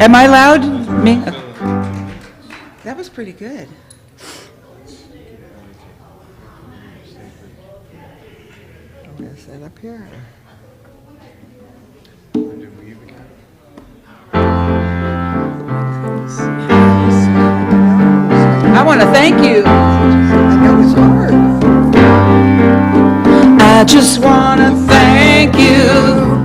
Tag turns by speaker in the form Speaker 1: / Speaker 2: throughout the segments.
Speaker 1: Am I loud? Me? That was pretty good.
Speaker 2: Is that up here?
Speaker 1: I want to thank you.
Speaker 2: I know it's hard.
Speaker 1: I just want to thank you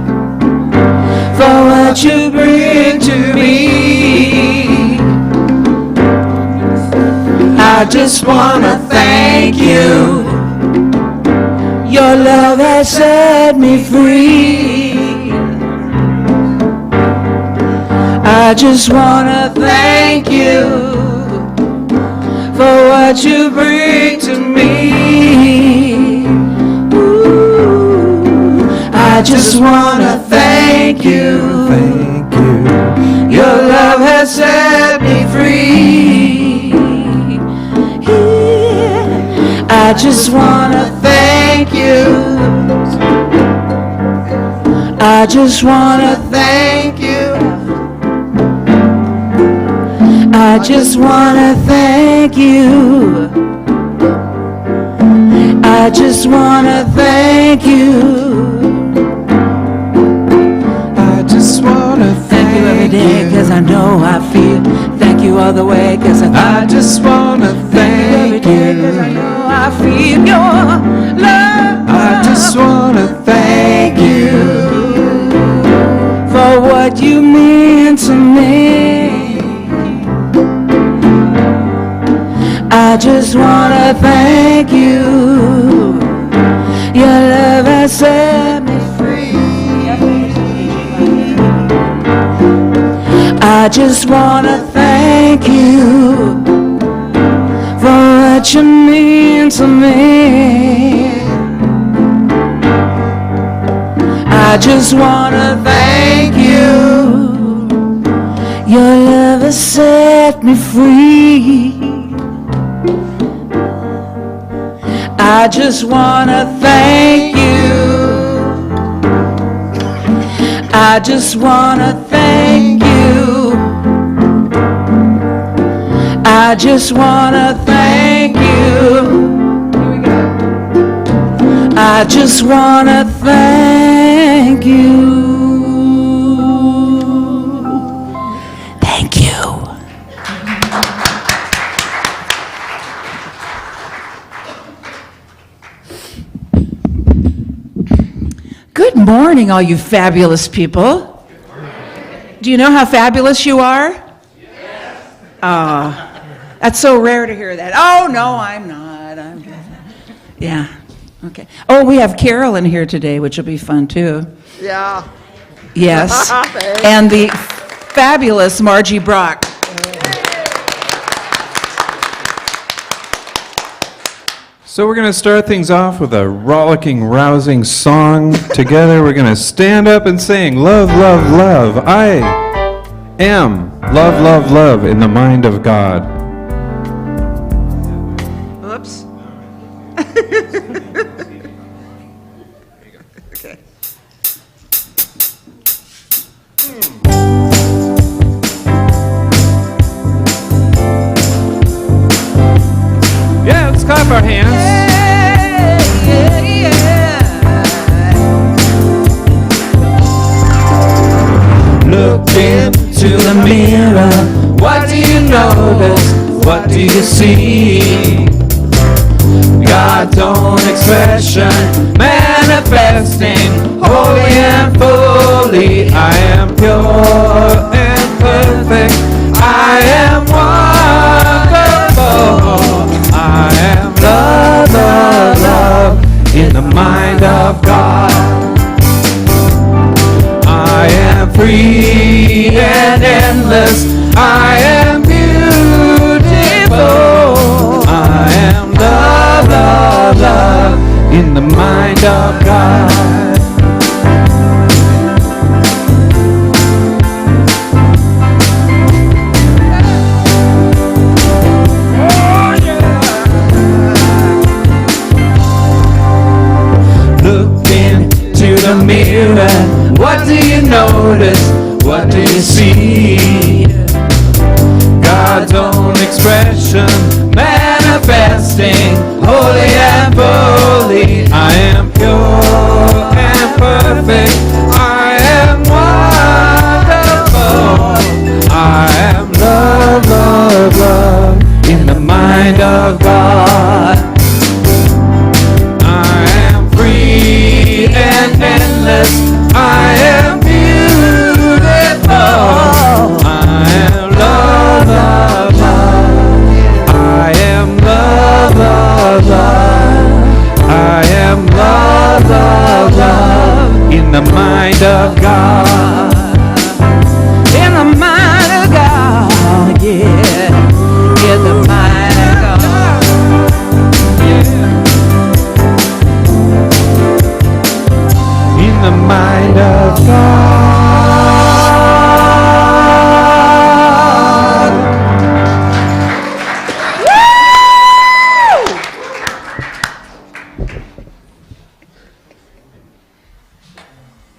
Speaker 1: for what you bring to me. I just want to thank you. Your love has set me free. I just want to thank you for what you bring to me. Ooh, I just want to thank you.
Speaker 3: Thank you.
Speaker 1: Your love has set me free. Yeah. I just want to thank you. I just want to thank you. I just want to thank you. I just want to thank you.
Speaker 3: I just want to
Speaker 1: Thank you every day, cause I know I feel. Thank you all the way, cause
Speaker 3: I just want to
Speaker 1: every
Speaker 3: thank
Speaker 1: day, cause I
Speaker 3: you.
Speaker 1: know I feel your love.
Speaker 3: I just want to thank you.
Speaker 1: For what you mean to me. I just want to thank you. Your love has set me free. I just want to thank you for what you mean to me. I just want to thank you. Your love has set me free. I just want to thank you. I just want to thank you. I just want to thank you. Here we go. I just want to thank you. Thank you. Good morning, all you fabulous people. Do you know how fabulous you are? Yes. That's so rare to hear that. Oh, no, I'm not. Yeah, okay. Oh, we have Carol in here today, which will be fun, too.
Speaker 2: Yeah.
Speaker 1: Yes.
Speaker 2: Thanks.
Speaker 1: And the fabulous Margie Brach.
Speaker 3: So we're going to start things off with a rollicking, rousing song. Together we're going to stand up and sing, love, love, love. I am love, love, love in the mind of God.
Speaker 1: Oops. Okay.
Speaker 3: Yeah, let's clap our hands.
Speaker 1: Look into the mirror. What do you notice? What do you see? God's own expression, manifesting, holy and fully. I am pure and perfect. I am wonderful. I am love, love, love in the mind of God. I am free and endless. I am beautiful. I am love, love, love in the mind of God. Oh, yeah. Look into the mirror. What do you notice?
Speaker 3: What do you see? God's own expression, manifesting, holy and holy. I am pure and perfect. I am wonderful. I am love, love, love in the mind of God. I am free and endless. I am beautiful. I am love, love, love. I am love, love, love. I am love, love, love in the mind of God. In the mind of God, yeah. In the mind of God. Yeah. In the mind of God.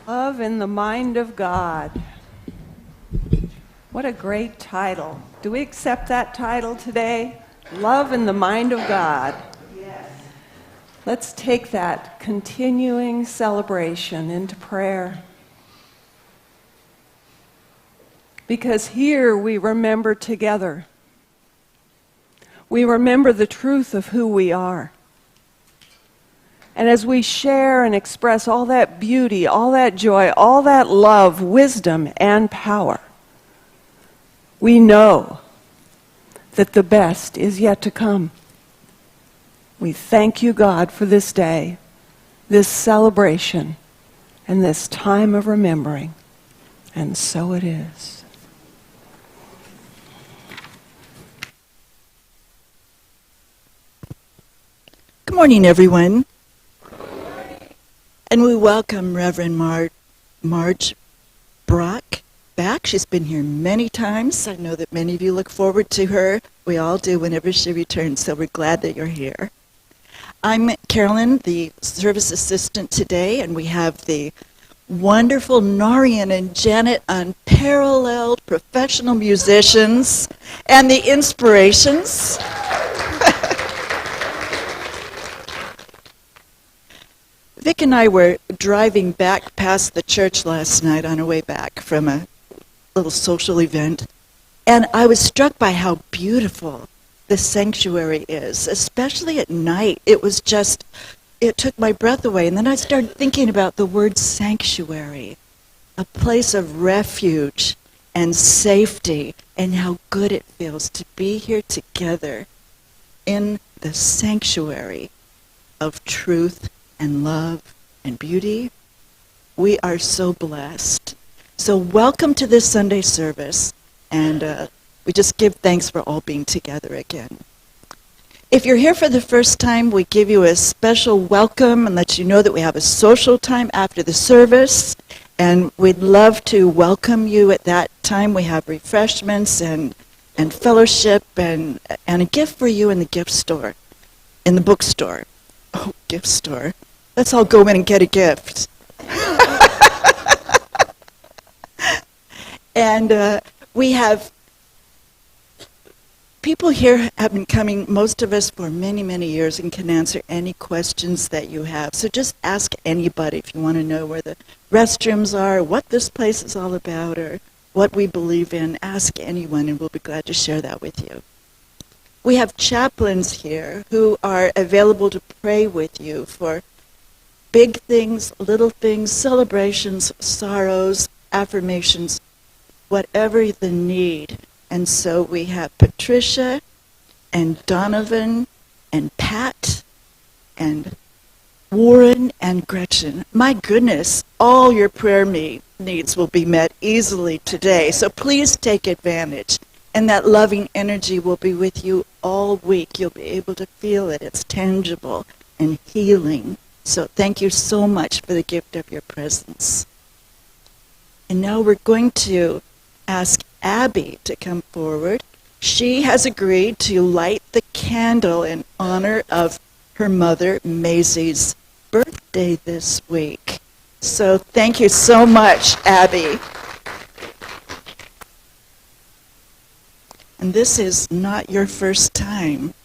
Speaker 2: Love in the Mind of God. What a great title. Do we accept that title today? Love in the Mind of God. Yes. Let's take that continuing celebration into prayer. Because here we remember together. We remember the truth of who we are. And as we share and express all that beauty, all that joy, all that love, wisdom, and power, we know that the best is yet to come. We thank you, God, for this day, this celebration, and this time of remembering. And so it is.
Speaker 4: Good morning, everyone. And we welcome Reverend Marge Brach back. She's been here many times. I know that many of you look forward to her. We all do whenever she returns, so we're glad that you're here. I'm Carolyn, the service assistant today, and we have the wonderful Narian and Janet, unparalleled professional musicians, and the inspirations. Vic and I were driving back past the church last night on our way back from a little social event, and I was struck by how beautiful the sanctuary is, especially at night. It took my breath away, and then I started thinking about the word sanctuary, a place of refuge and safety, and how good it feels to be here together in the sanctuary of truth and love and beauty. We are so blessed. So welcome to this Sunday service, and we just give thanks for all being together again. If you're here for the first time, we give you a special welcome and let you know that we have a social time after the service, and we'd love to welcome you at that time. We have refreshments and fellowship and a gift for you in the gift store, in the bookstore. Oh, gift store. Let's all go in and get a gift. And we have people here have been coming, most of us, for many, many years and can answer any questions that you have. So just ask anybody if you want to know where the restrooms are, what this place is all about, or what we believe in. Ask anyone, and we'll be glad to share that with you. We have chaplains here who are available to pray with you for big things, little things, celebrations, sorrows, affirmations, whatever the need. And so we have Patricia and Donovan and Pat and Warren and Gretchen. My goodness, all your prayer needs will be met easily today. So please take advantage. And that loving energy will be with you all week. You'll be able to feel it. It's tangible and healing. So thank you so much for the gift of your presence. And now we're going to ask Abby to come forward. She has agreed to light the candle in honor of her mother, Maisie's birthday this week. So thank you so much, Abby. And this is not your first time.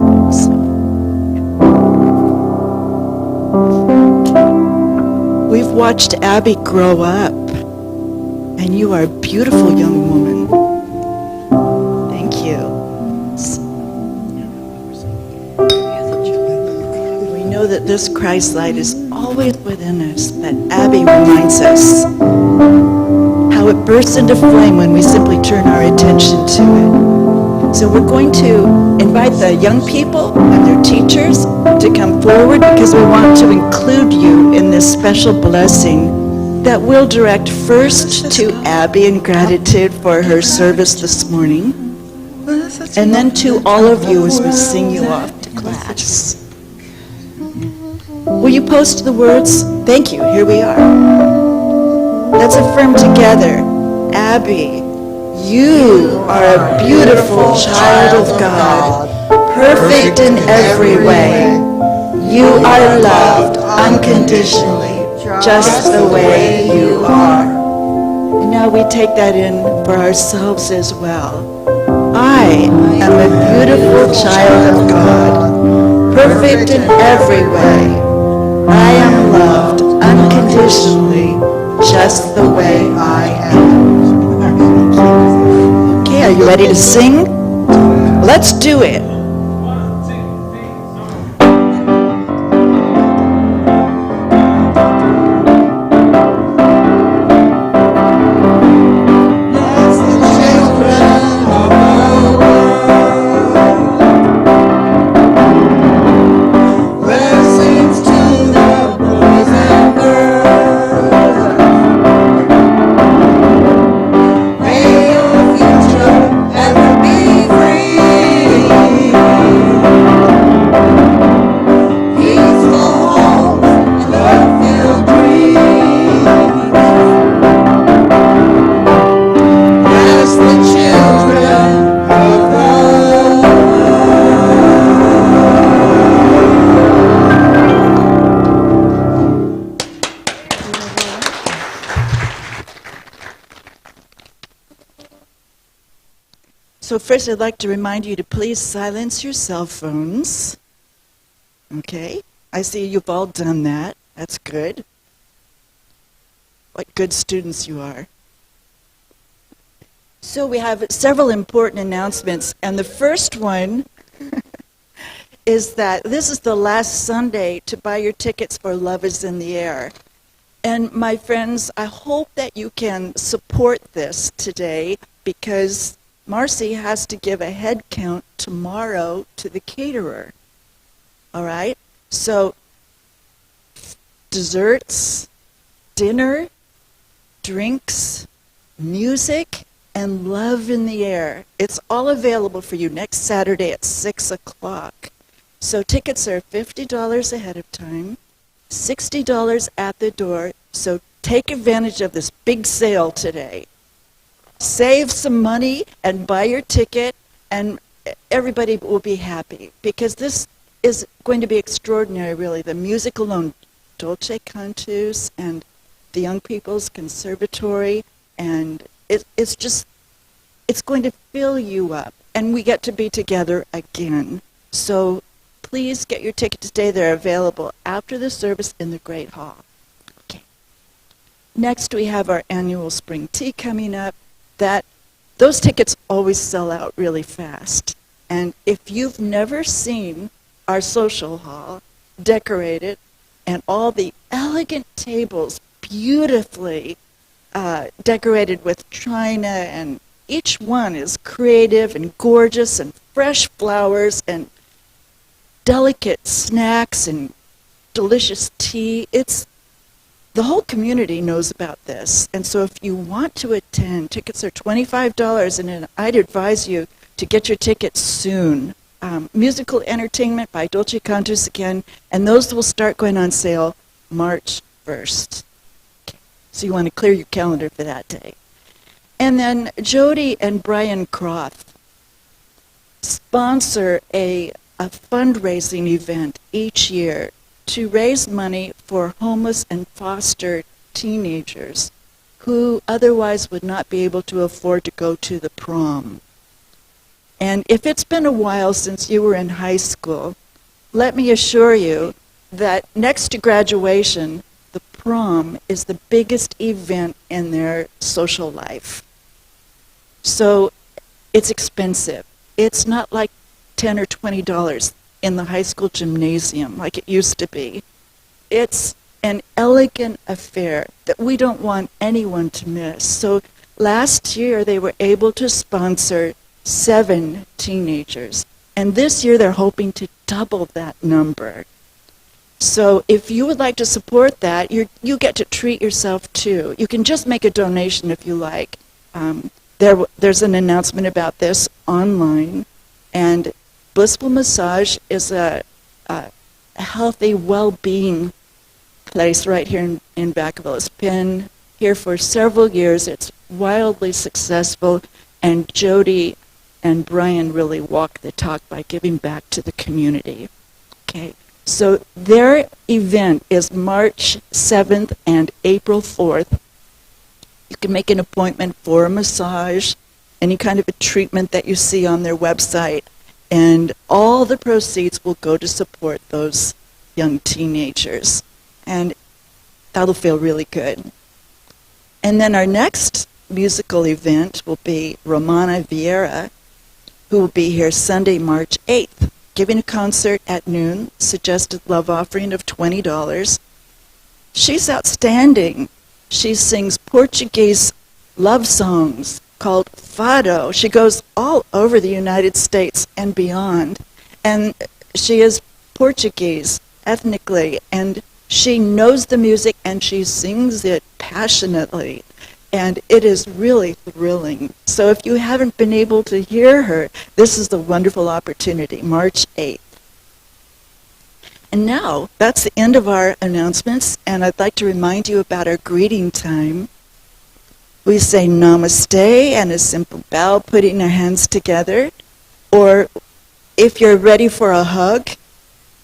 Speaker 4: We've watched Abby grow up, and you are a beautiful young woman. Thank you. We know that this Christ light is always within us, but Abby reminds us how it bursts into flame when we simply turn our attention to it. So we're going to invite the young people and their teachers to come forward because we want to include you in this special blessing that we'll direct first to Abby in gratitude for her service this morning, and then to all of you as we sing you off to class. Will you post the words? Thank you. Here we are. Let's affirm together. Abby, you are a beautiful child of God, perfect in every way. You are loved unconditionally, just the way you are. And now we take that in for ourselves as well. I am a beautiful child of God, perfect in every way. I am loved unconditionally, just the way I am. Okay, are you ready to sing? Let's do it. So first I'd like to remind you to please silence your cell phones. Okay? I see you've all done that. That's good. What good students you are. So we have several important announcements, and the first one is that this is the last Sunday to buy your tickets for Love is in the Air. And my friends, I hope that you can support this today because Marcy has to give a head count tomorrow to the caterer. All right? So desserts, dinner, drinks, music, and love in the air. It's all available for you next Saturday at 6 o'clock. So tickets are $50 ahead of time, $60 at the door. So take advantage of this big sale today. Save some money and buy your ticket, and everybody will be happy because this is going to be extraordinary, really. The music alone, Dolce Cantus and the Young People's Conservatory, and it's going to fill you up, and we get to be together again. So please get your ticket today. They're available after the service in the Great Hall. Okay. Next, we have our annual spring tea coming up. Those tickets always sell out really fast. And if you've never seen our social hall decorated and all the elegant tables beautifully decorated with china, and each one is creative and gorgeous and fresh flowers and delicate snacks and delicious tea. The whole community knows about this, and so if you want to attend, tickets are $25, and I'd advise you to get your tickets soon. Musical entertainment by Dolce Cantus again, and those will start going on sale March 1st. Okay. So you want to clear your calendar for that day. And then Jody and Brian Croft sponsor a fundraising event each year to raise money for homeless and foster teenagers who otherwise would not be able to afford to go to the prom. And if it's been a while since you were in high school, let me assure you that next to graduation, the prom is the biggest event in their social life. So it's expensive. It's not like $10 or $20 in the high school gymnasium like it used to be. It's an elegant affair that we don't want anyone to miss. So last year they were able to sponsor 7 teenagers. And this year they're hoping to double that number. So if you would like to support that, you get to treat yourself too. You can just make a donation if you like. There's an announcement about this online. And Blissful Massage is a healthy, well-being place right here in Vacaville. It's been here for several years. It's wildly successful. And Jody and Brian really walk the talk by giving back to the community. Okay, so their event is March 7th and April 4th. You can make an appointment for a massage, any kind of a treatment that you see on their website, and all the proceeds will go to support those young teenagers. And that'll feel really good. And then our next musical event will be Romana Vieira, who will be here Sunday, March 8th, giving a concert at noon, suggested love offering of $20. She's outstanding. She sings Portuguese love songs called fado. She goes all over the United States and beyond. And she is Portuguese ethnically, and she knows the music and she sings it passionately. And it is really thrilling. So if you haven't been able to hear her, this is the wonderful opportunity, March 8th. And now, that's the end of our announcements, and I'd like to remind you about our greeting time. We say namaste and a simple bow, putting our hands together. Or if you're ready for a hug,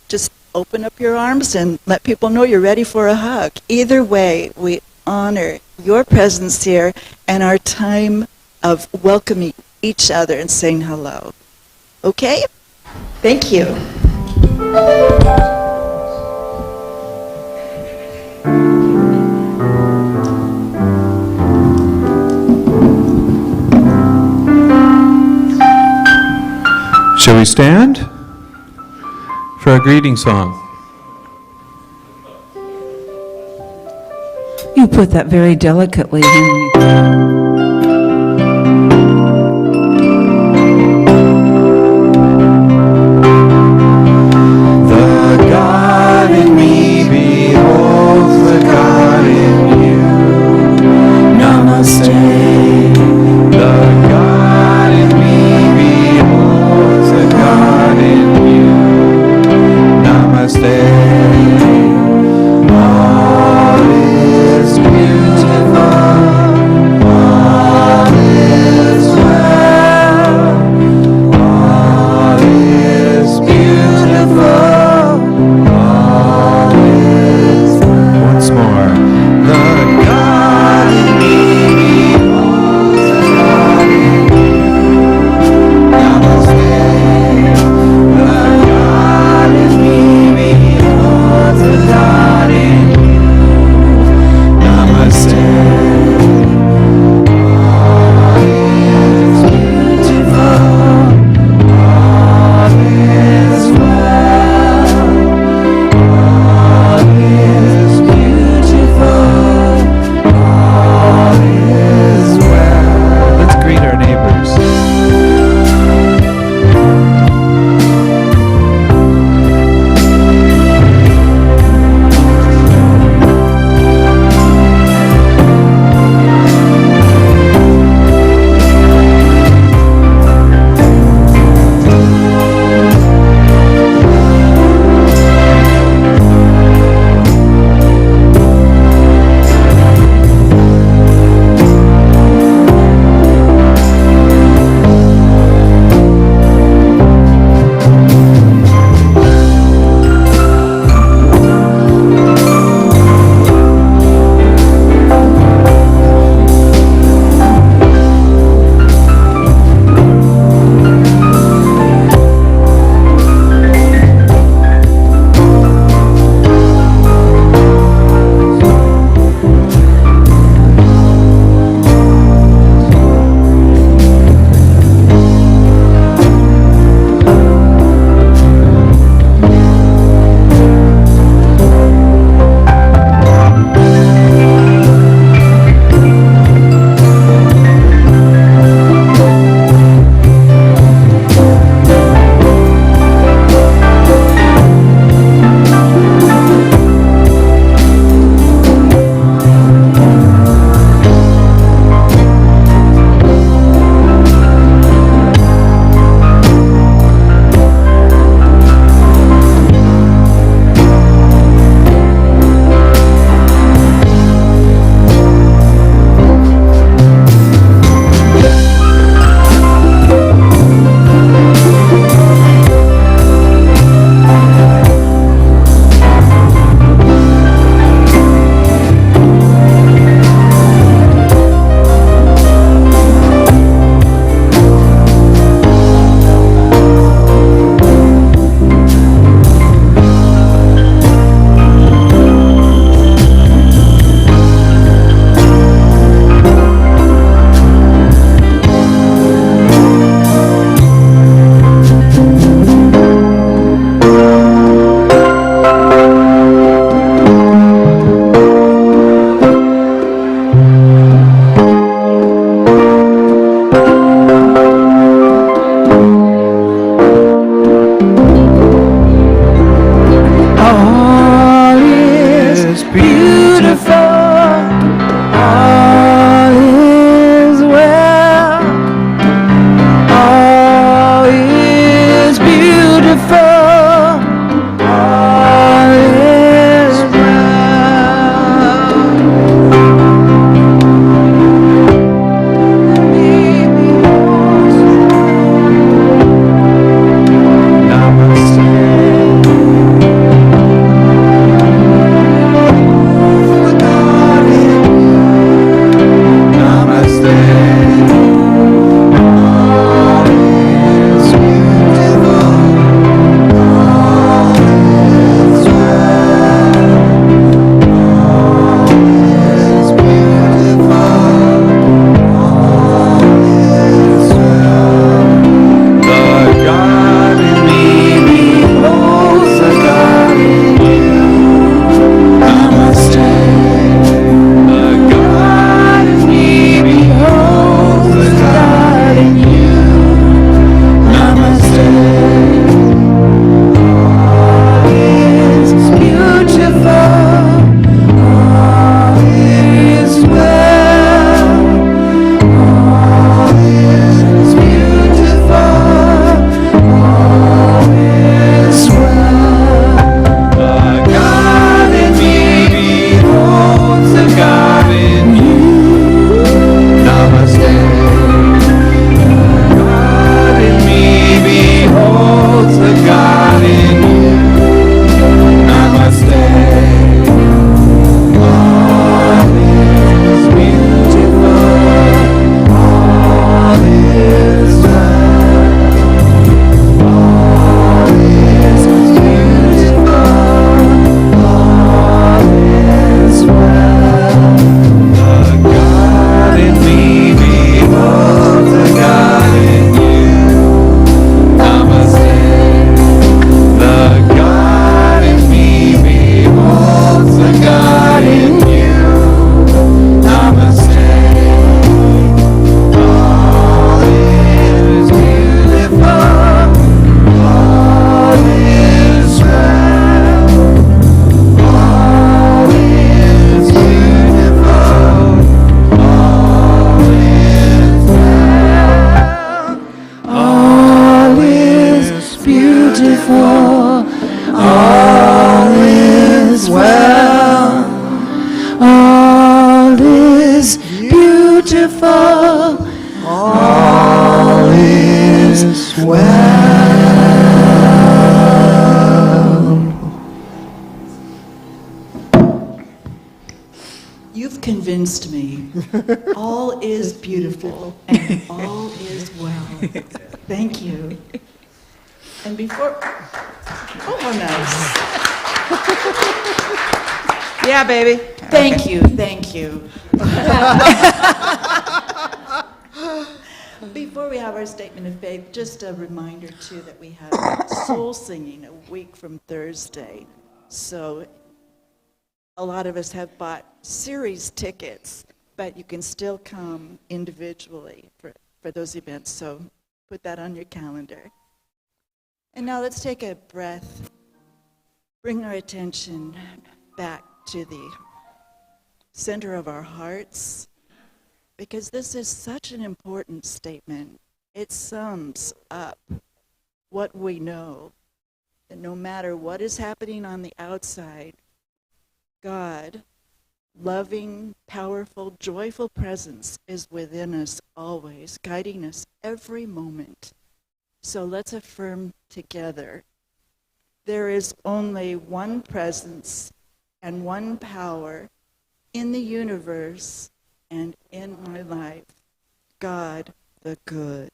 Speaker 4: just open up your arms and let people know you're ready for a hug. Either way, we honor your presence here and our time of welcoming each other and saying hello. Okay? Thank you.
Speaker 3: Shall we stand for our greeting song?
Speaker 1: You put that very delicately, Henry.
Speaker 3: The God in me beholds the God in you. Namaste. The God in me beholds the God in you. Namaste. All is beautiful.
Speaker 1: beautiful. All is
Speaker 4: You've convinced me. All is beautiful and all is well. Thank you. And before, oh, how nice.
Speaker 1: Yeah, baby.
Speaker 4: Thank you, thank you. Before we have our statement of faith, just a reminder too that we have soul singing a week from Thursday. So a lot of us have bought series tickets, but you can still come individually for those events. So put that on your calendar. And now let's take a breath, bring our attention back to the center of our hearts, because this is such an important statement. It sums up what we know, that no matter what is happening on the outside, God, loving, powerful, joyful presence is within us always, guiding us every moment. So let's affirm together, there is only one presence and one power in the universe and in my life, God the good.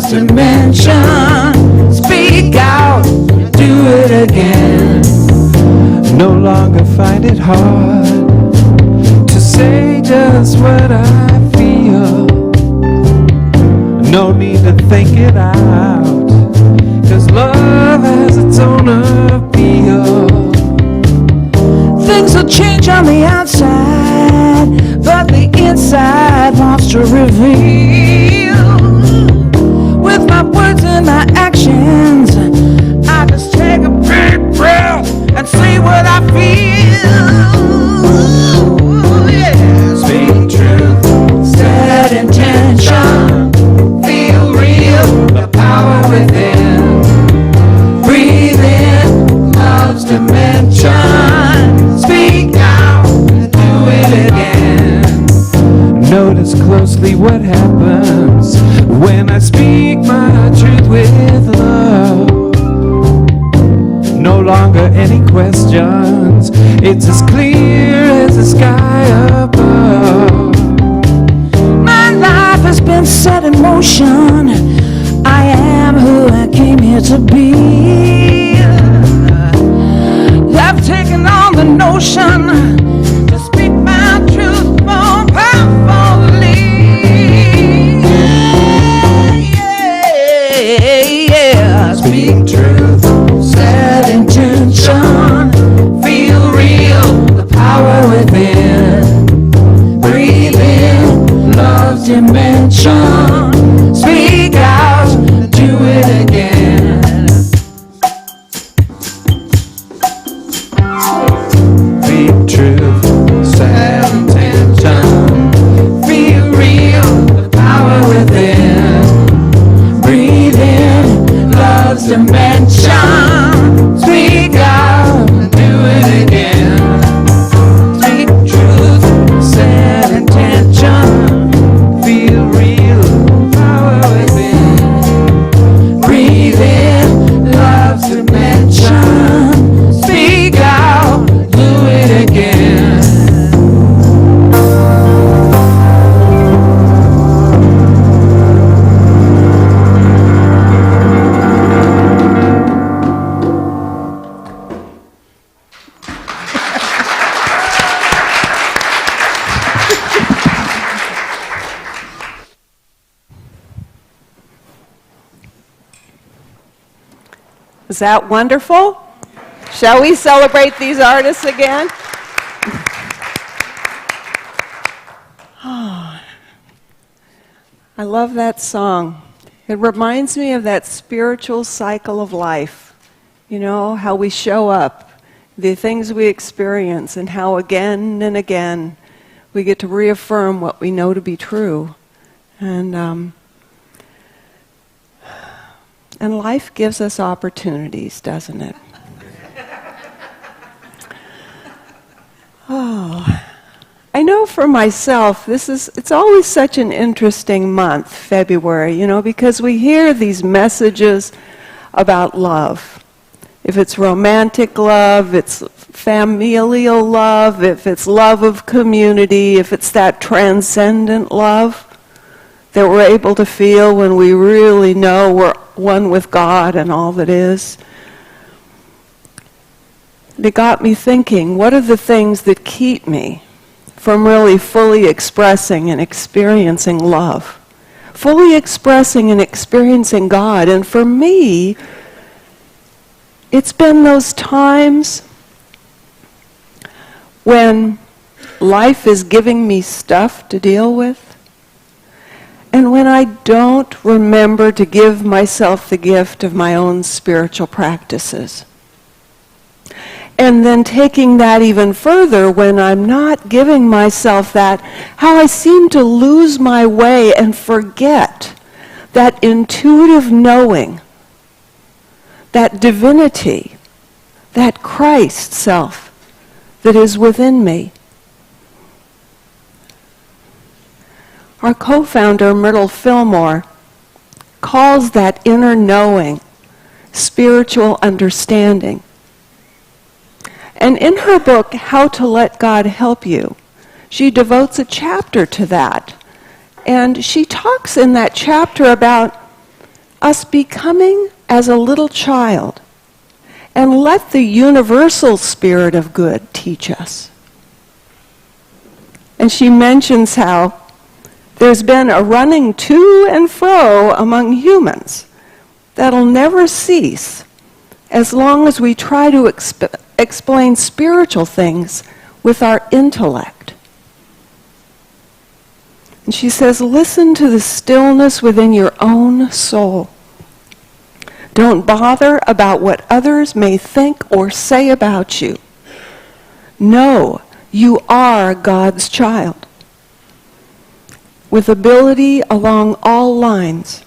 Speaker 1: Dimension, speak out, do it again.
Speaker 3: No longer find it hard to say just what I feel. No need to think it out, 'cause love has its own appeal.
Speaker 1: Things will change on the outside, but the inside wants to reveal. With my words and my actions, I just take a big breath and say what I feel. Yeah. Speak truth, set intention, feel real, the power within. Breathe in love's dimension. Speak out, do it again.
Speaker 3: Notice closely what happens when I speak my truth with love. No longer any questions, it's as clear as the sky above.
Speaker 1: My life has been set in motion. I am who I came here to be. I've taken on the notion to speak my truth more powerfully. Yeah. Speak truth, set intention, feel real, the power within. Breathe in love's dimension, speak out, do it again.
Speaker 3: Speak truth, set intention,
Speaker 1: Feel real, the power within. Breathe in love's dimension. Speak out and do it again. Speak truth, set intention.
Speaker 3: feel real.
Speaker 1: Power within. Breathe in love's dimension. Speak out, do it again.
Speaker 2: Is that wonderful? Shall we celebrate these artists again? Oh, I love that song. It reminds me of that spiritual cycle of life. You know, how we show up, the things we experience, and how again and again we get to reaffirm what we know to be true. And life gives us opportunities, doesn't it? Oh, I know for myself, it's always such an interesting month, February, you know, because we hear these messages about love. If it's romantic love, it's familial love, if it's love of community, if it's that transcendent love that we're able to feel when we really know we're one with God and all that is. It got me thinking, what are the things that keep me from really fully expressing and experiencing love? Fully expressing and experiencing God. And for me, it's been those times when life is giving me stuff to deal with, and when I don't remember to give myself the gift of my own spiritual practices. And then taking that even further, when I'm not giving myself that, how I seem to lose my way and forget that intuitive knowing, that divinity, that Christ self that is within me. Our co-founder, Myrtle Fillmore, calls that inner knowing spiritual understanding. And in her book, How to Let God Help You, she devotes a chapter to that. And she talks in that chapter about us becoming as a little child and let the universal spirit of good teach us. And she mentions how there's been a running to and fro among humans that'll never cease as long as we try to explain spiritual things with our intellect. And she says, listen to the stillness within your own soul. Don't bother about what others may think or say about you. Know you are God's child, with ability along all lines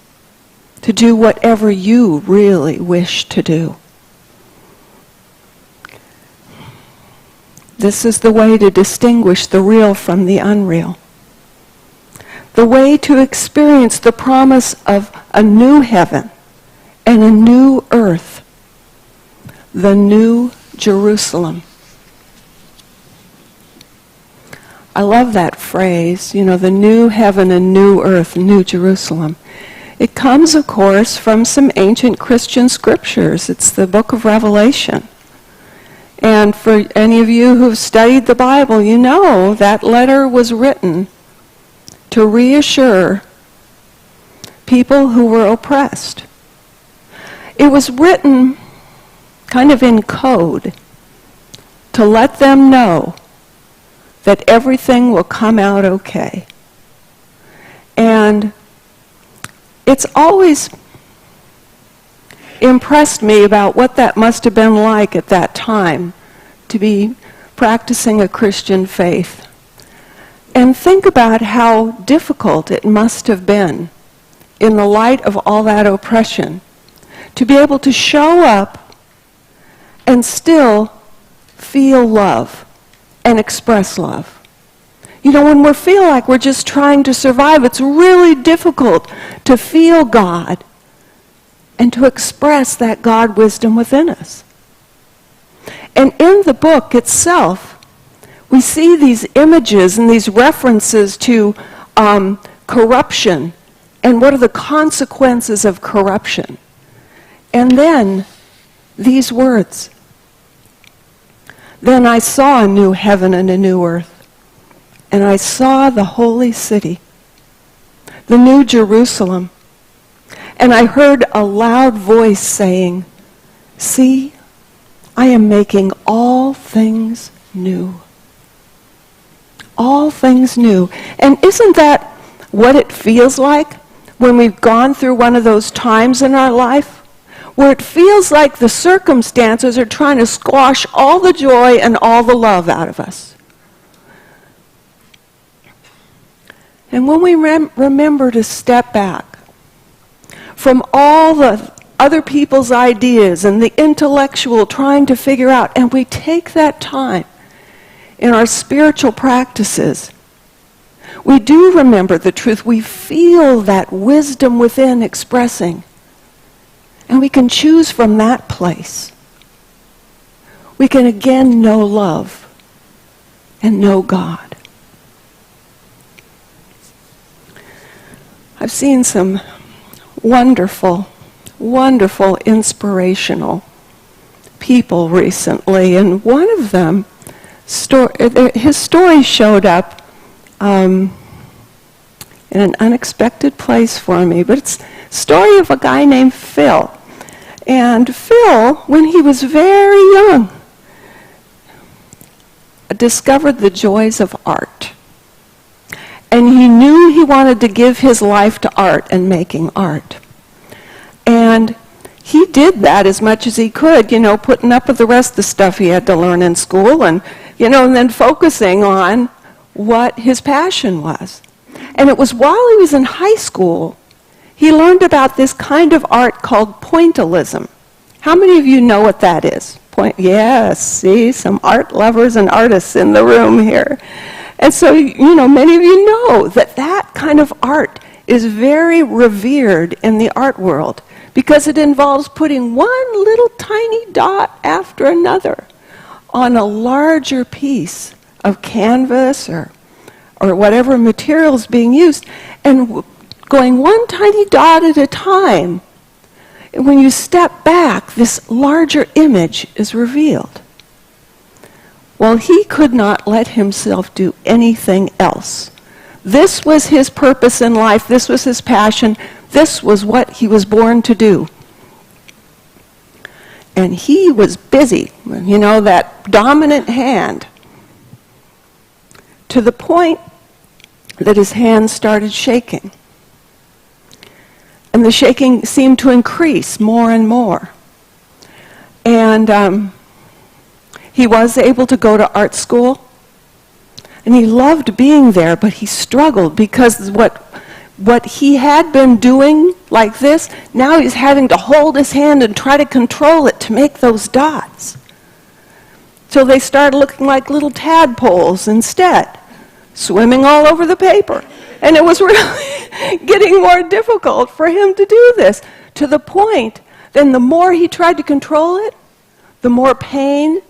Speaker 2: to do whatever you really wish to do. This is the way to distinguish the real from the unreal. The way to experience the promise of a new heaven and a new earth, the new Jerusalem. I love that phrase, you know, the new heaven and new earth, new Jerusalem. It comes, of course, from some ancient Christian scriptures. It's the book of Revelation. And for any of you who've studied the Bible, you know that letter was written to reassure people who were oppressed. It was written kind of in code to let them know that everything will come out okay. And it's always impressed me about what that must have been like at that time to be practicing a Christian faith. And think about how difficult it must have been in the light of all that oppression to be able to show up and still feel love and express love. You know, when we feel like we're just trying to survive, it's really difficult to feel God and to express that God wisdom within us. And in the book itself, we see these images and these references to corruption and what are the consequences of corruption. And then these words, then I saw a new heaven and a new earth, and I saw the holy city, the new Jerusalem, and I heard a loud voice saying, See, I am making all things new. All things new. And isn't that what it feels like when we've gone through one of those times in our life where it feels like the circumstances are trying to squash all the joy and all the love out of us? And when we remember to step back from all the other people's ideas and the intellectual trying to figure out, and we take that time in our spiritual practices, we do remember the truth. We feel that wisdom within expressing. And we can choose from that place. We can again know love and know God. I've seen some wonderful, wonderful, inspirational people recently, and one of them, his story showed up in an unexpected place for me, but it's the story of a guy named Phil. And Phil, when he was very young, discovered the joys of art. And he knew he wanted to give his life to art and making art. And he did that as much as he could, putting up with the rest of the stuff he had to learn in school and, and then focusing on what his passion was. And it was while he was in high school, he learned about this kind of art called pointillism. How many of you know what that is? Yes, see, some art lovers and artists in the room here. And so, many of you know that that kind of art is very revered in the art world because it involves putting one little tiny dot after another on a larger piece of canvas or whatever material is being used, and going one tiny dot at a time. And when you step back, this larger image is revealed. Well, he could not let himself do anything else. This was his purpose in life. This was his passion. This was what he was born to do. And he was busy, that dominant hand, to the point that his hand started shaking. And the shaking seemed to increase more and more. And he was able to go to art school. And he loved being there, but he struggled because what he had been doing like this, now he's having to hold his hand and try to control it to make those dots. So they started looking like little tadpoles instead, swimming all over the paper. And it was really getting more difficult for him to do this, to the point then the more he tried to control it, the more pain,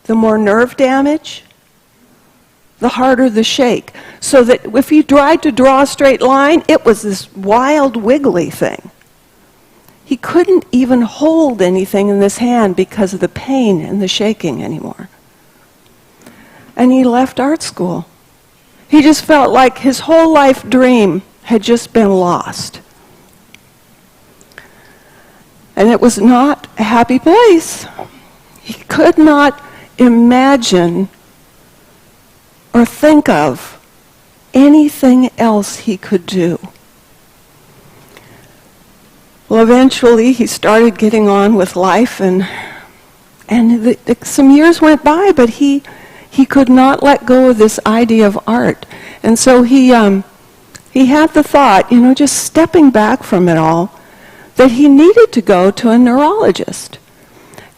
Speaker 2: the more nerve damage, the harder the shake. So that if he tried to draw a straight line, it was this wild, wiggly thing. He couldn't even hold anything in this hand because of the pain and the shaking anymore. And he left art school. He just felt like his whole life dream had just been lost. And it was not a happy place. He could not imagine or think of anything else he could do. Well, eventually he started getting on with life, and some years went by, but he could not let go of this idea of art. And so he had the thought, just stepping back from it all, that he needed to go to a neurologist.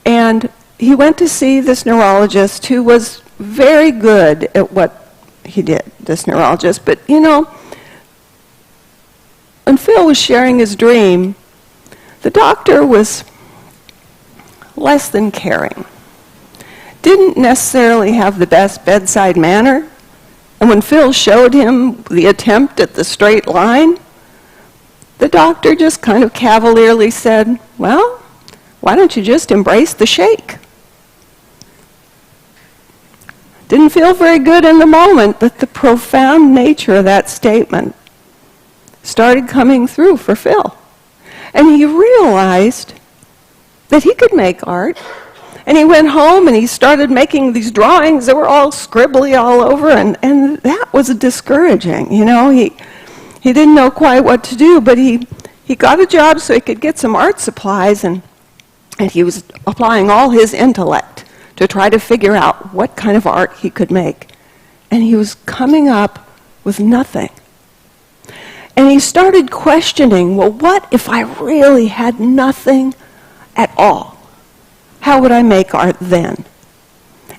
Speaker 2: And he went to see this neurologist who was very good at what he did, this neurologist. But, when Phil was sharing his dream, the doctor was less than caring. Didn't necessarily have the best bedside manner. And when Phil showed him the attempt at the straight line, the doctor just kind of cavalierly said, well, why don't you just embrace the shake? Didn't feel very good in the moment, but the profound nature of that statement started coming through for Phil. And he realized that he could make art. And he went home and he started making these drawings that were all scribbly all over, and that was discouraging. You know, he didn't know quite what to do, but he got a job so he could get some art supplies, and he was applying all his intellect to try to figure out what kind of art he could make. And he was coming up with nothing. And he started questioning, well, what if I really had nothing at all? How would I make art then?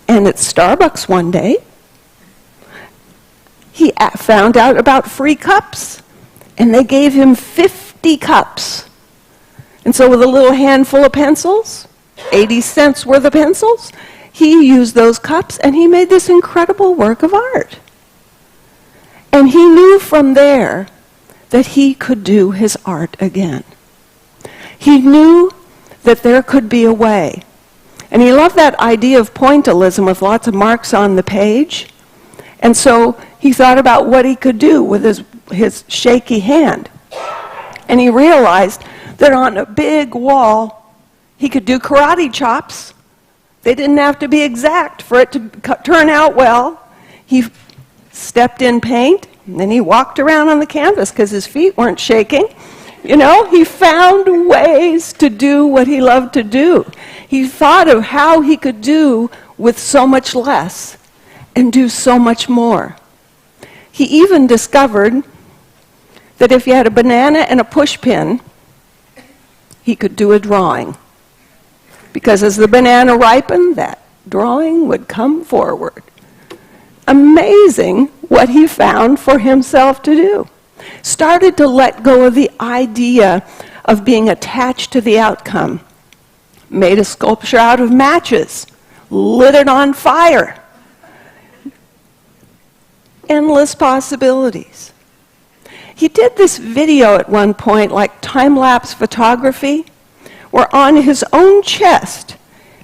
Speaker 2: And at Starbucks one day, he found out about free cups, and they gave him 50 cups. And so with a little handful of pencils, 80 cents worth of pencils, he used those cups, and he made this incredible work of art. And he knew from there that he could do his art again. He knew that there could be a way. And he loved that idea of pointillism with lots of marks on the page. And so he thought about what he could do with his shaky hand. And he realized that on a big wall, he could do karate chops. They didn't have to be exact for it to turn out well. He stepped in paint, and then he walked around on the canvas because his feet weren't shaking. You know, he found ways to do what he loved to do. He thought of how he could do with so much less and do so much more. He even discovered that if you had a banana and a push pin, he could do a drawing. Because as the banana ripened, that drawing would come forward. Amazing what he found for himself to do. Started to let go of the idea of being attached to the outcome. Made a sculpture out of matches, lit it on fire. Endless possibilities. He did this video at one point, like time-lapse photography, where on his own chest,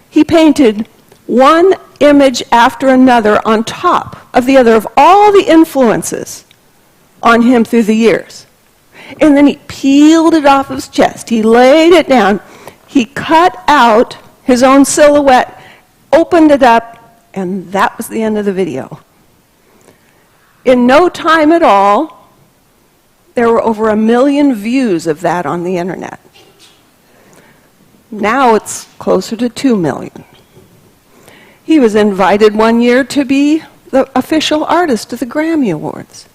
Speaker 2: he painted one image after another on top of the other of all the influences on him through the years. And then he peeled it off his chest. He laid it down. He cut out his own silhouette, opened it up, and that was the end of the video. In no time at all, there were over 1 million views of that on the internet. Now it's closer to 2 million. He was invited one year to be the official artist of the Grammy Awards.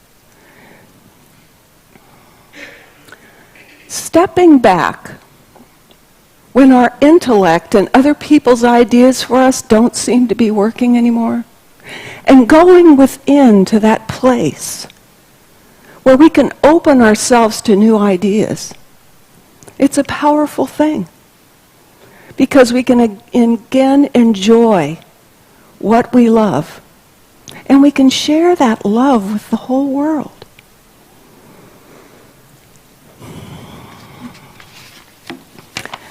Speaker 2: Stepping back, when our intellect and other people's ideas for us don't seem to be working anymore, and going within to that place where we can open ourselves to new ideas, it's a powerful thing. Because we can again enjoy what we love, and we can share that love with the whole world.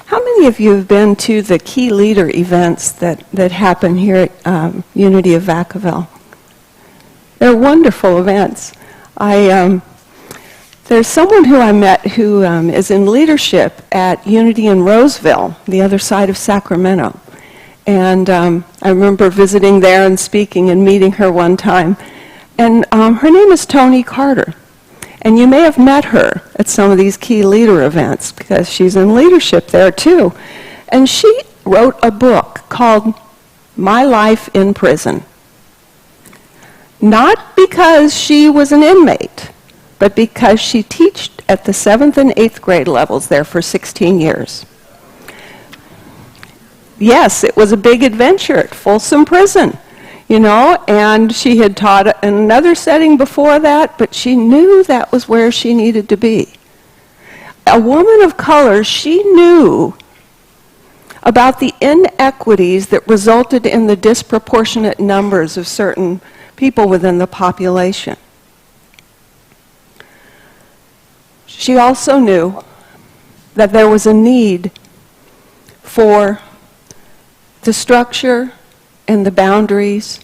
Speaker 2: How many of you have been to the Key Leader events that happen here at Unity of Vacaville? They're wonderful events. There's someone who I met who is in leadership at Unity in Roseville, the other side of Sacramento. And I remember visiting there and speaking and meeting her one time. And her name is Tony Carter. And you may have met her at some of these Key Leader events because she's in leadership there too. And she wrote a book called My Life in Prison. Not because she was an inmate, but because she taught at the 7th and 8th grade levels there for 16 years. Yes, it was a big adventure at Folsom Prison. You know, and she had taught in another setting before that, but she knew that was where she needed to be. A woman of color, she knew about the inequities that resulted in the disproportionate numbers of certain people within the population. She also knew that there was a need for the structure and the boundaries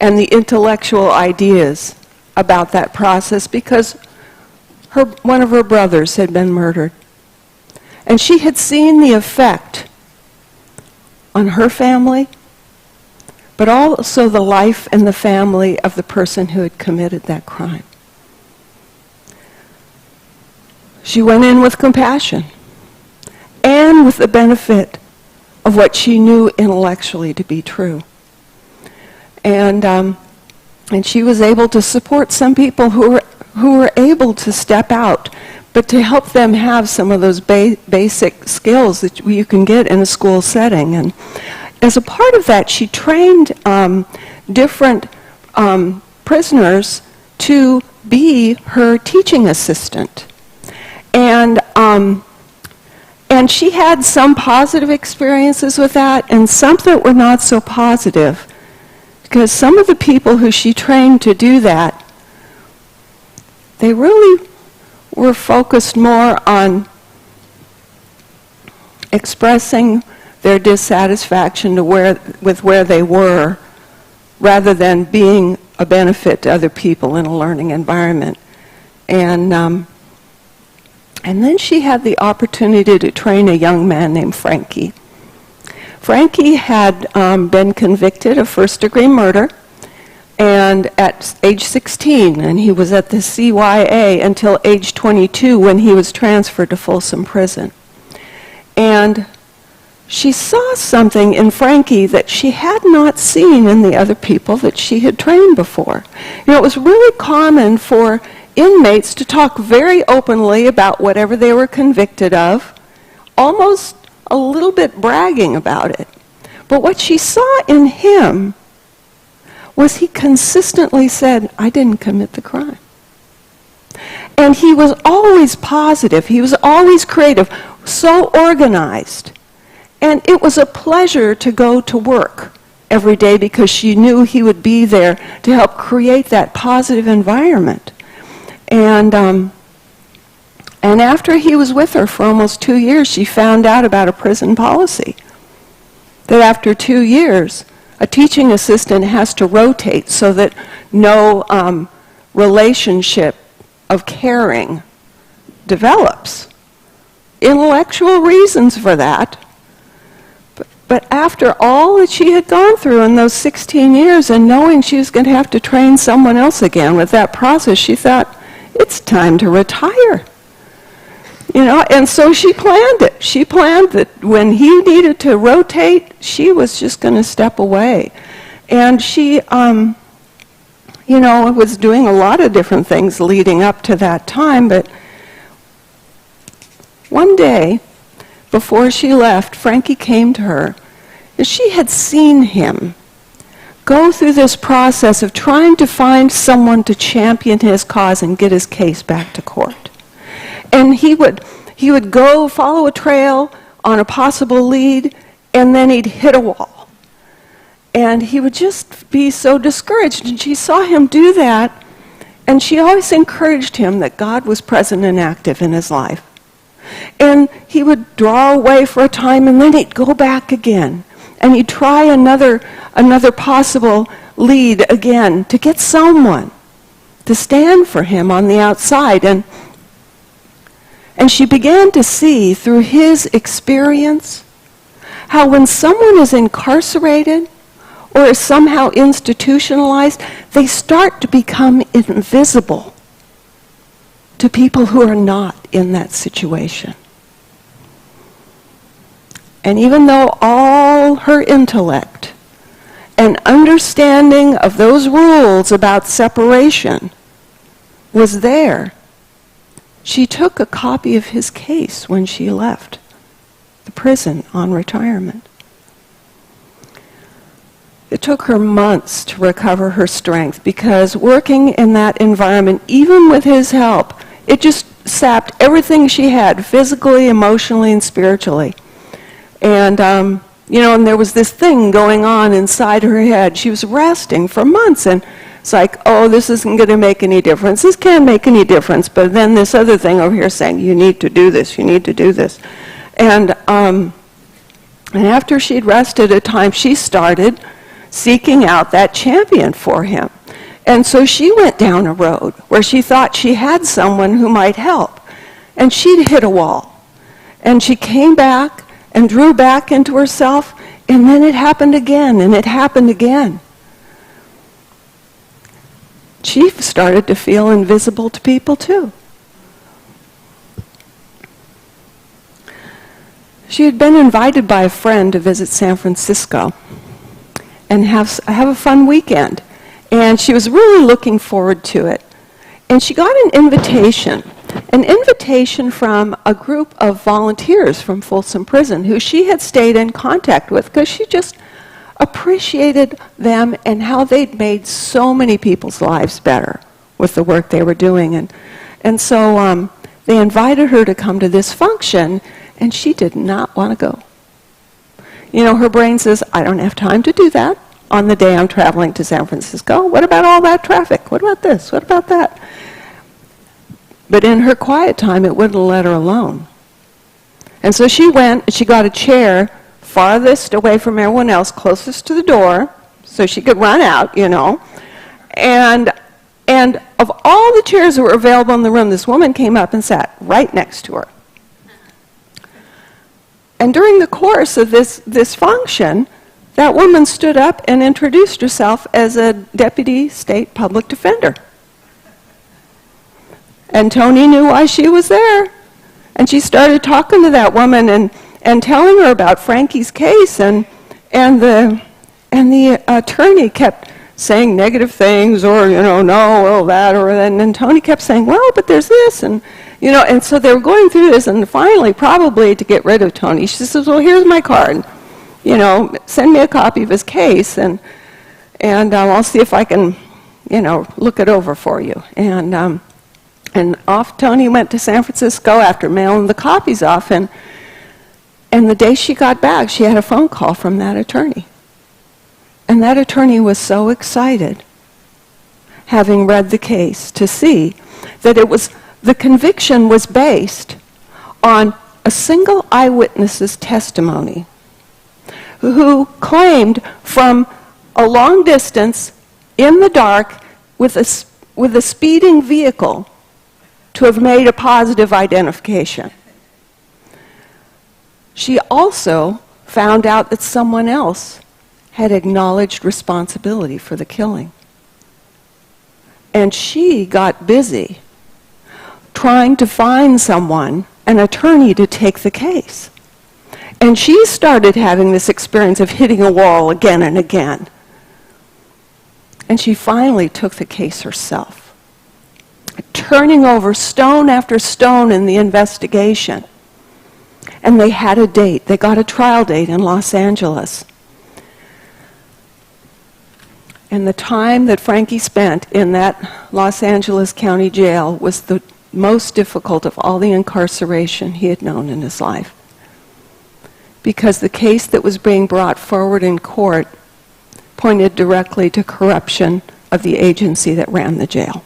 Speaker 2: and the intellectual ideas about that process because one of her brothers had been murdered. And she had seen the effect on her family, but also the life and the family of the person who had committed that crime. She went in with compassion and with the benefit of what she knew intellectually to be true. And she was able to support some people who were able to step out, but to help them have some of those basic skills that you can get in a school setting. And as a part of that, she trained different prisoners to be her teaching assistant. And she had some positive experiences with that and some that were not so positive. Because some of the people who she trained to do that, they really were focused more on expressing their dissatisfaction with where they were, rather than being a benefit to other people in a learning environment. And then she had the opportunity to train a young man named Frankie. Frankie had been convicted of first-degree murder, and at age 16, and he was at the CYA until age 22 when he was transferred to Folsom Prison. And she saw something in Frankie that she had not seen in the other people that she had trained before. You know, it was really common for inmates to talk very openly about whatever they were convicted of, almost a little bit bragging about it. But what she saw in him was he consistently said, I didn't commit the crime. And he was always positive. He was always creative, so organized. And it was a pleasure to go to work every day because she knew he would be there to help create that positive environment. And after he was with her for almost 2 years, she found out about a prison policy. That after 2 years, a teaching assistant has to rotate so that no relationship of caring develops. Intellectual reasons for that. But after all that she had gone through in those 16 years and knowing she was going to have to train someone else again with that process, she thought, it's time to retire. You know, and so she planned it. She planned that when he needed to rotate, she was just going to step away. And she, you know, was doing a lot of different things leading up to that time, but one day, before she left, Frankie came to her, and she had seen him go through this process of trying to find someone to champion his cause and get his case back to court. And he would go follow a trail on a possible lead, and then he'd hit a wall. And he would just be so discouraged. And she saw him do that, and she always encouraged him that God was present and active in his life. And he would draw away for a time, and then he'd go back again. And he'd try another possible lead again to get someone to stand for him on the outside. And she began to see through his experience how when someone is incarcerated or is somehow institutionalized, they start to become invisible to people who are not in that situation. And even though all her intellect and understanding of those rules about separation was there, she took a copy of his case when she left the prison on retirement. It took her months to recover her strength because working in that environment, even with his help, it just sapped everything she had, physically, emotionally, and spiritually. And, you know, and there was this thing going on inside her head. She was resting for months, and it's like, oh, this isn't going to make any difference. This can't make any difference. But then this other thing over here saying, you need to do this, you need to do this. And after she'd rested a time, she started seeking out that champion for him. And so she went down a road where she thought she had someone who might help. And she'd hit a wall. And she came back and drew back into herself, And then it happened again, and it happened again. She started to feel invisible to people too. She had been invited by a friend to visit San Francisco and have a fun weekend. And she was really looking forward to it. And she got an invitation from a group of volunteers from Folsom Prison who she had stayed in contact with because she just appreciated them and how they'd made so many people's lives better with the work they were doing. And so they invited her to come to this function, and she did not want to go. You know, her brain says, I don't have time to do that on the day I'm traveling to San Francisco. What about all that traffic? What about this? What about that? But in her quiet time, it wouldn't let her alone. And so she went, and she got a chair farthest away from everyone else, closest to the door, so she could run out, you know. And of all the chairs that were available in the room, this woman came up and sat right next to her. And during the course of this function, that woman stood up and introduced herself as a deputy state public defender. And Tony knew why she was there. And she started talking to that woman and telling her about Frankie's case, and the attorney kept saying negative things, or, you know, no, well, that, or then, and Tony kept saying, well, but there's this, and, you know, and so they were going through this, and finally, probably to get rid of Tony, she says, well, here's my card, you know, send me a copy of his case, and I'll see if I can, you know, look it over for you. And off Tony went to San Francisco after mailing the copies off, and the day she got back, she had a phone call from that attorney. And that attorney was so excited, having read the case, to see that the conviction was based on a single eyewitness's testimony, who claimed from a long distance in the dark with a speeding vehicle to have made a positive identification. She also found out that someone else had acknowledged responsibility for the killing. And she got busy trying to find someone, an attorney, to take the case. And she started having this experience of hitting a wall again and again. And she finally took the case herself, turning over stone after stone in the investigation. And they had a date. They got a trial date in Los Angeles. And the time that Frankie spent in that Los Angeles County jail was the most difficult of all the incarceration he had known in his life. Because the case that was being brought forward in court pointed directly to corruption of the agency that ran the jail.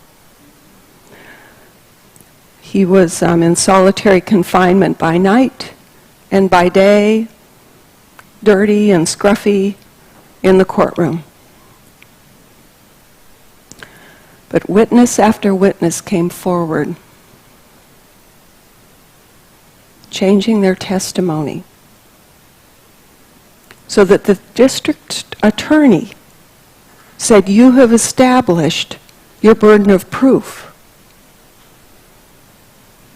Speaker 2: He was in solitary confinement by night, and by day, dirty and scruffy in the courtroom. But witness after witness came forward, changing their testimony, so that the district attorney said, you have established your burden of proof.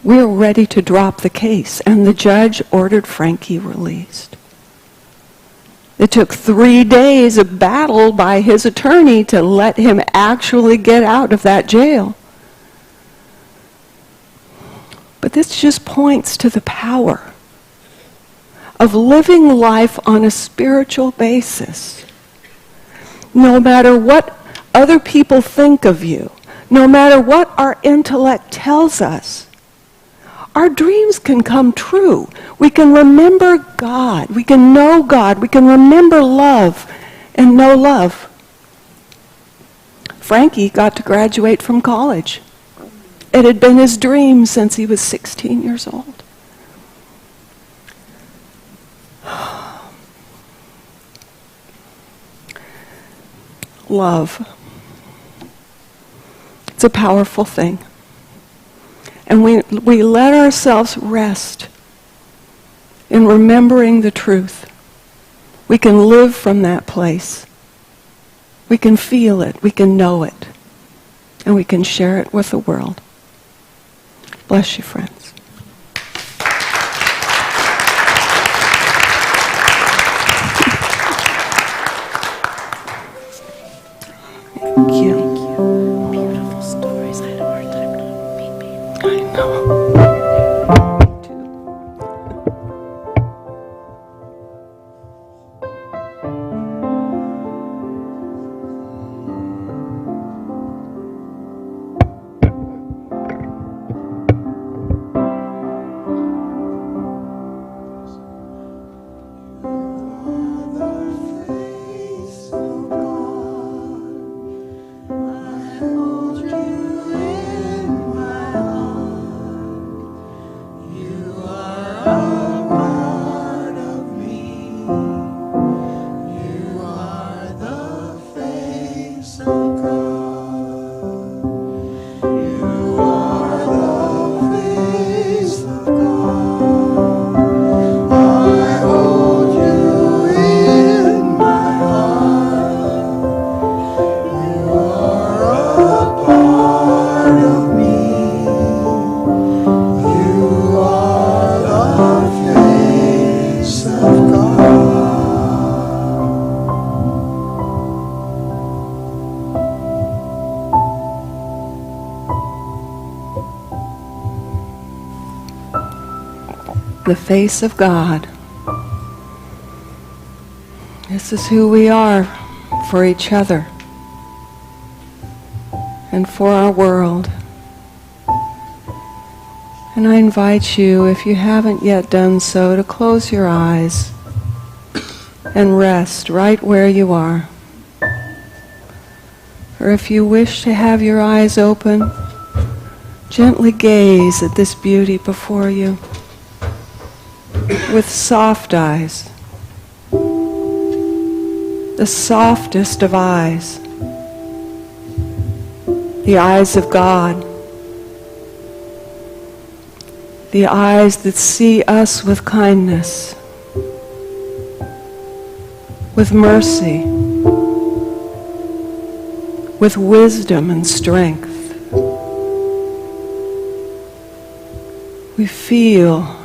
Speaker 2: We're ready to drop the case. And the judge ordered Frankie released. It took 3 days of battle by his attorney to let him actually get out of that jail. But this just points to the power of living life on a spiritual basis. No matter what other people think of you, no matter what our intellect tells us, our dreams can come true. We can remember God. We can know God. We can remember love and know love. Frankie got to graduate from college. It had been his dream since he was 16 years old. Love. It's a powerful thing. And we let ourselves rest in remembering the truth We can live from that place. We can feel it, we can know it, and we can share it with the world. Bless you, friends. Thank you.
Speaker 4: Beautiful stories. I had a hard time not being.
Speaker 2: I know. The face of God. This is who we are for each other and for our world. And I invite you, if you haven't yet done so, to close your eyes and rest right where you are. Or if you wish to have your eyes open, gently gaze at this beauty before you with soft eyes, the softest of eyes, the eyes of God, the eyes that see us with kindness, with mercy, with wisdom and strength. We feel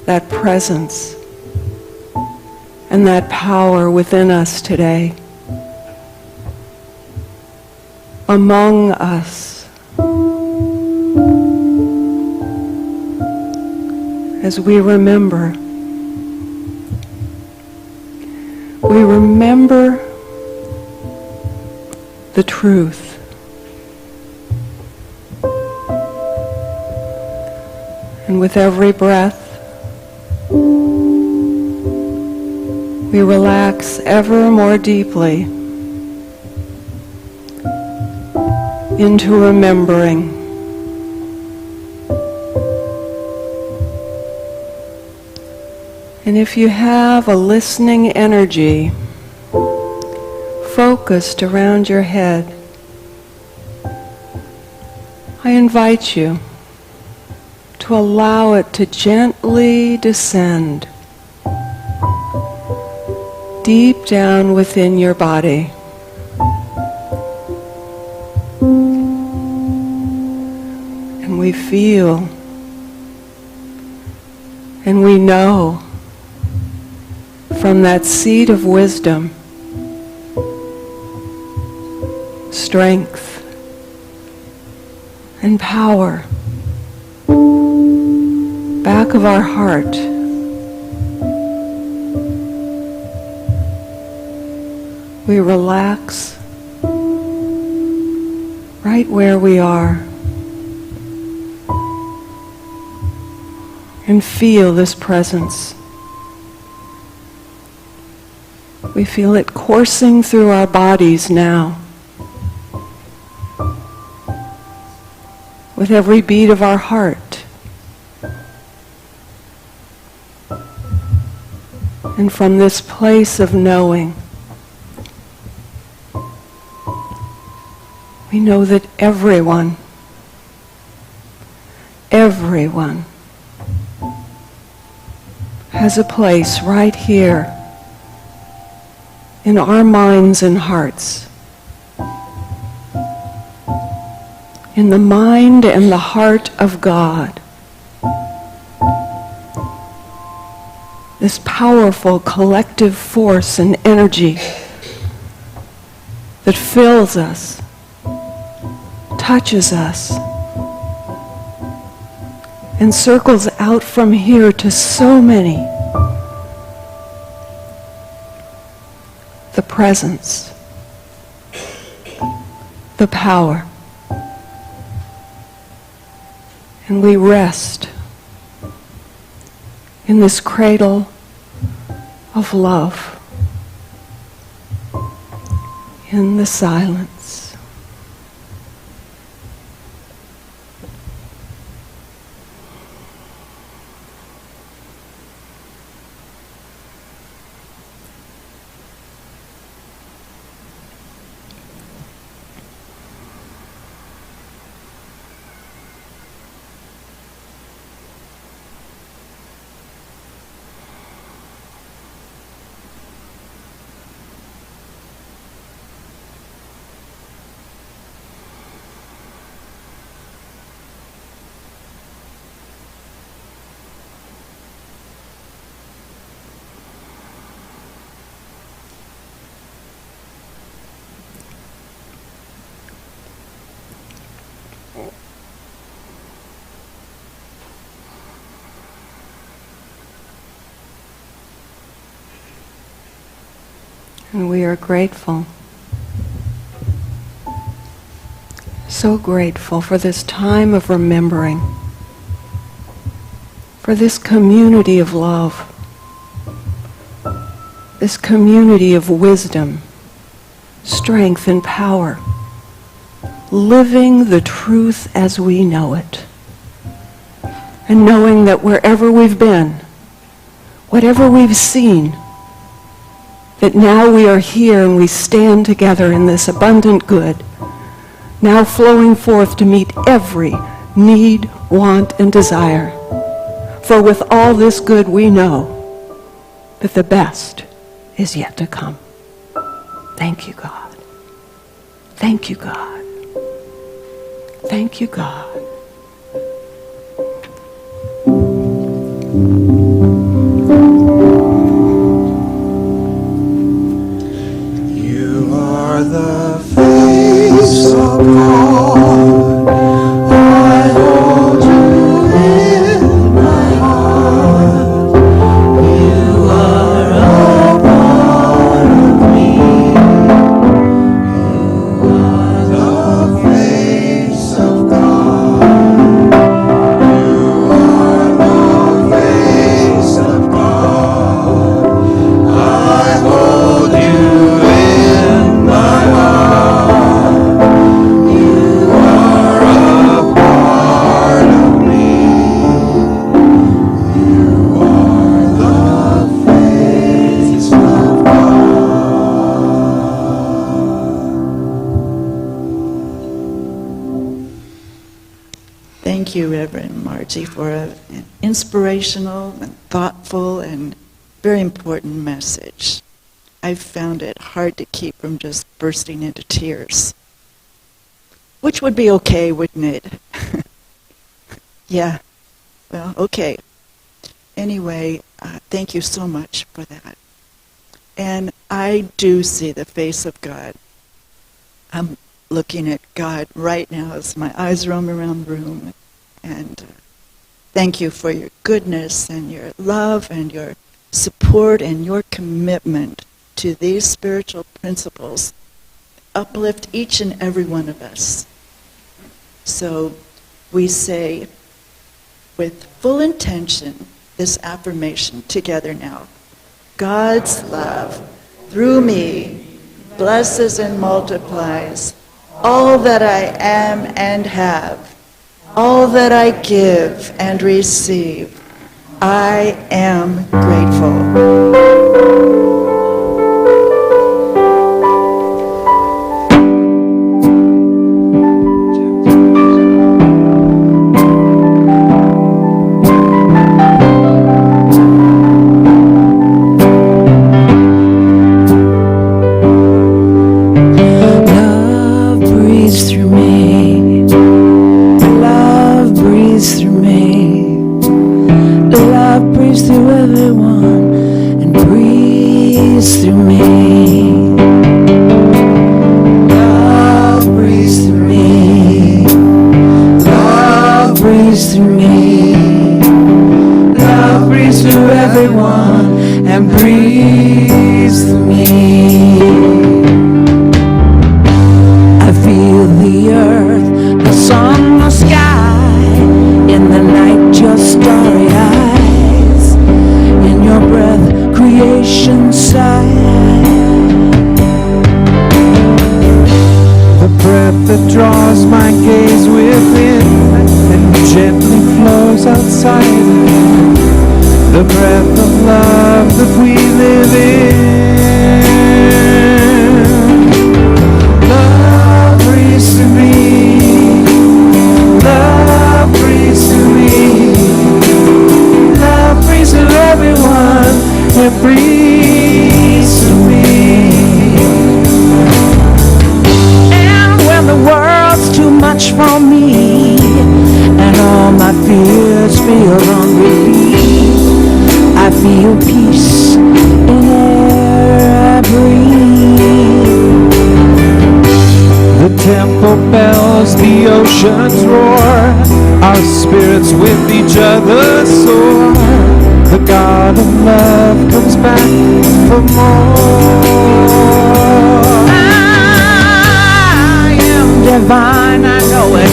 Speaker 2: that presence and that power within us today, among us, as we remember the truth. And with every breath, we relax ever more deeply into remembering. And if you have a listening energy focused around your head, I invite you to allow it to gently descend deep down within your body. And we feel and we know from that seed of wisdom, strength and power back of our heart. We relax right where we are and feel this presence. We feel it coursing through our bodies now. With every beat of our heart. And from this place of knowing, we know that everyone has a place right here in our minds and hearts, in the mind and the heart of God, this powerful collective force and energy that fills us, touches us, and circles out from here to so many. The presence, the power. And we rest in this cradle of love, in the silence. And we are grateful, so grateful for this time of remembering, for this community of love, this community of wisdom, strength, and power, living the truth as we know it, and knowing that wherever we've been, whatever we've seen, that now we are here and we stand together in this abundant good, now flowing forth to meet every need, want, and desire. For with all this good we know that the best is yet to come. Thank you, God. Thank you, God. Thank you, God.
Speaker 5: You are the face of God. I hold you in my heart. You are a part of me. You are the face of God. You are the face of God. I hold you in my heart. You are a part of me. You are the face of God.
Speaker 4: Thank you, Reverend Margie, for an inspirational and thoughtful and very important message. I've found it hard to keep from just bursting into tears. Which would be okay, wouldn't it? Yeah. Well, okay. Anyway, thank you so much for that. And I do see the face of God. I'm looking at God right now as my eyes roam around the room. And thank you for your goodness and your love and your support and your commitment to these spiritual principles. Uplift each and every one of us. So we say with full intention this affirmation together now. God's love through me blesses and multiplies all that I am and have, all that I give and receive. I am grateful.
Speaker 1: through me. Love breathes through me. Love breathes through me. Love breathes through everyone and breathes through me. I feel the earth, the sun, the sky, in the night your starry eyes, in your breath creation sighs.
Speaker 3: The breath that draws my gaze within and gently flows outside. The breath of love that we live in. Love breathes through me. Love breathes through me. Love breathes through everyone. It breathes through me.
Speaker 1: And when the world's too much for me and all my fears feel unrelieved, I feel peace in air I breathe.
Speaker 3: The temple bells, the oceans roar, our spirits with each other soar. The God of love comes back for more.
Speaker 1: I am divine, I know it.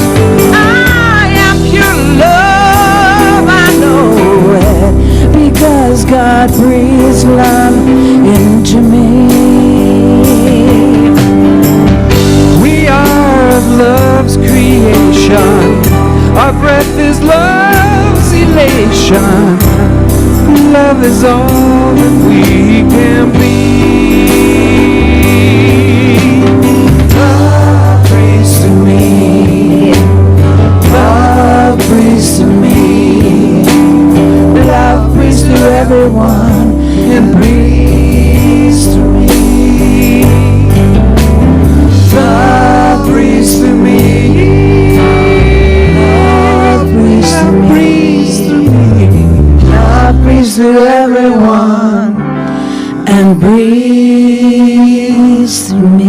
Speaker 1: I am pure love, I know it. Because God breathes love into me.
Speaker 3: We are of love's creation. Our breath is love's elation. Love is all that we can be. Love breathes through me.
Speaker 1: Love breathes through me. Love breathes through everyone and breathes through me.
Speaker 3: Love breathes through me.
Speaker 1: Love breathes through me. Love breathes through everyone and breathes through me.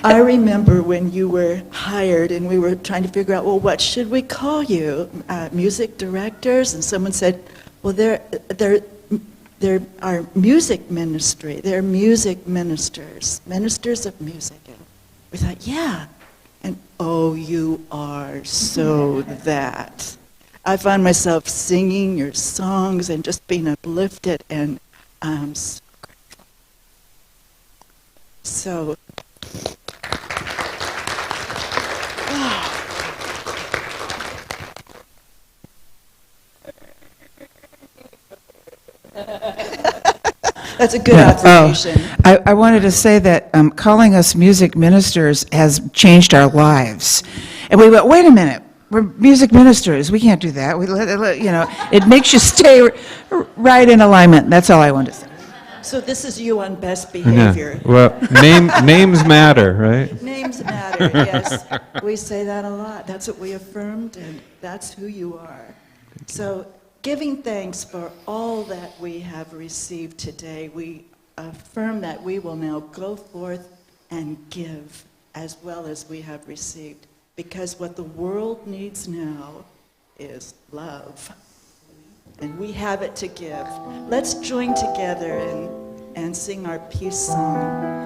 Speaker 4: I remember when you were hired and we were trying to figure out, well, what should we call you? Music directors? And someone said, well, they're our music ministry. They're music ministers, ministers of music. And we thought, yeah. And oh, you are so that. I find myself singing your songs and just being uplifted, and I'm so grateful. So, that's a good observation.
Speaker 1: I wanted to say that calling us music ministers has changed our lives. And we went, wait a minute, we're music ministers. We can't do that. It makes you stay right in alignment. That's all I wanted to say.
Speaker 4: So this is you on best
Speaker 3: Yeah.
Speaker 4: behavior.
Speaker 3: Well, names matter, right?
Speaker 4: Names matter, yes. We say that a lot. That's what we affirmed, and that's who you are. So giving thanks for all that we have received today, we affirm that we will now go forth and give as well as we have received, because what the world needs now is love. And we have it to give. Let's join together and sing our peace song.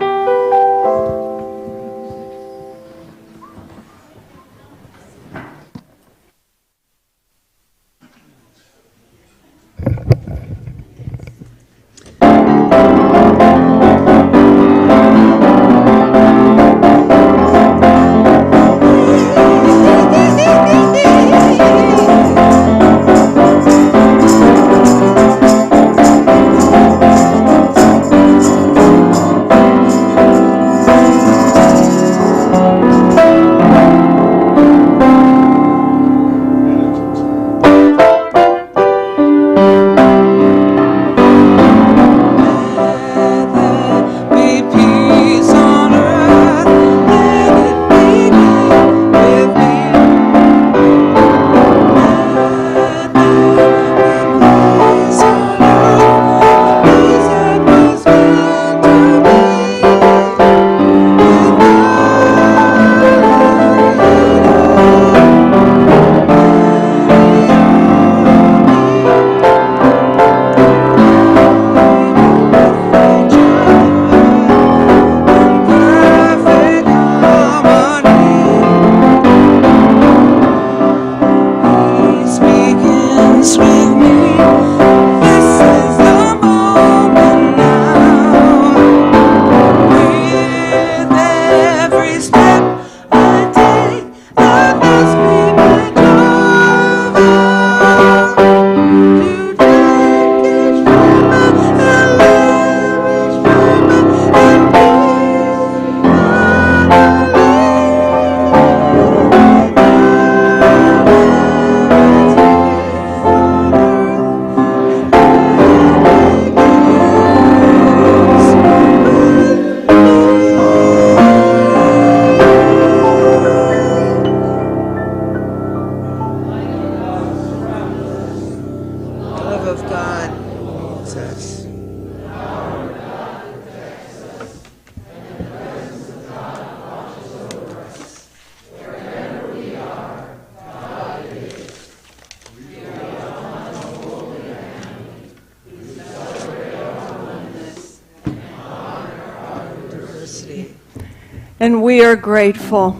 Speaker 2: And we are grateful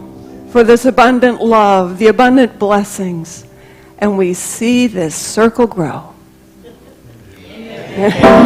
Speaker 2: for this abundant love, the abundant blessings. And we see this circle grow. Amen.